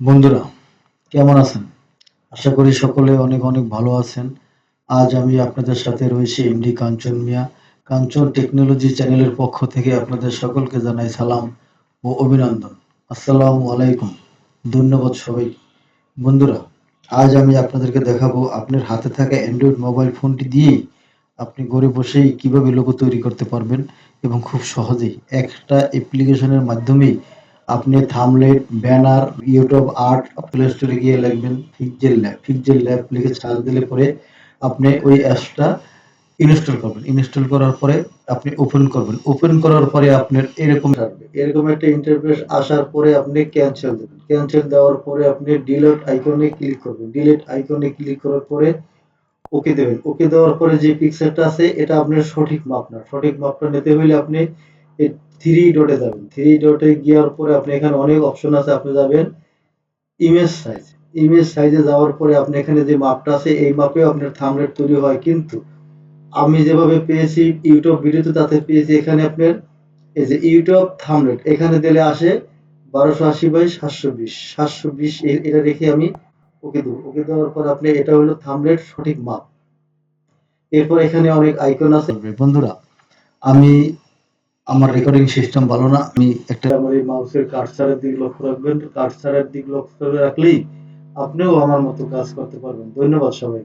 বন্ধুরা, কেমন আছেন? আশা করি সকলে অনেক অনেক ভালো আছেন। আজ আমি আপনাদের সাথে রয়েছি এমডি কাঞ্চন মিয়া। কাঞ্চন টেকনোলজি চ্যানেলের পক্ষ থেকে আপনাদের সকলকে জানাই সালাম ও অভিনন্দন। আসসালামু আলাইকুম। ধন্যবাদ সবাইকে। বন্ধুরা, আজ আমি আপনাদেরকে দেখাবো আপনার হাতে থাকা অ্যান্ড্রয়েড মোবাইল ফোনটি দিয়েই আপনি ঘরে বসেই কিভাবে লোগো তৈরি করতে পারবেন এবং খুব সহজেই একটা অ্যাপ্লিকেশনের মাধ্যমেই আপনি thumbnail, banner, YouTube art play স্টোরে গিয়ে লিখবেন পিক্সেল ল্যাব লিখে সার্চ দিলে পরে আপনি ওই অ্যাপসটা ইনস্টল করবেন। ইনস্টল করার পরে আপনি ওপেন করবেন। ওপেন করার পরে আপনার এরকম আসবে। এরকম একটা ইন্টারফেস আসার পরে আপনি ক্যান্সেল দেবেন। ক্যান্সেল দেওয়ার পরে আপনি ডিলিট আইকনে ক্লিক করবেন। ডিলিট আইকনে ক্লিক করার পরে ওকে দেবেন। ওকে দেওয়ার পরে যে পিক্সেলটা আছে এটা আপনার সঠিক মাপ না। সঠিক মাপটা নিতে হইলে আপনি এই থ্রি ডটে যাবেন। থ্রি ডটে যাওয়ার পরে আপনি এখানে অনেক অপশন আছে। আপনি যাবেন ইমেজ সাইজ। ইমেজ সাইজে যাওয়ার পরে আপনি এখানে যে মাপটা আছে এই মাপেও আপনার থাম্বনেল তৈরি হয়, কিন্তু আমি যেভাবে পেয়েছি ইউটিউব ভিডিওতে তাতে পেয়েছি এখানে আপনার এই যে ইউটিউব থাম্বনেল এখানে দিলে আসে 1280 বাই 720 720 এটা রেখে আমি ওকে দেবো। ওকে দেওয়ার পর আপনি এটা হলো থাম্বনেল সঠিক মাপ। এরপর এখানে অনেক আইকন আছে। বন্ধুরা, আমি আমার রেকর্ডিং সিস্টেম ভালো না। আমি একটা আমার এই মাউসের কার্সারের দিকে লক্ষ্য রাখবেন। কার্সারের দিকে লক্ষ্য রাখলেই আপনিও আমার মতো কাজ করতে পারবেন। ধন্যবাদ সবাই।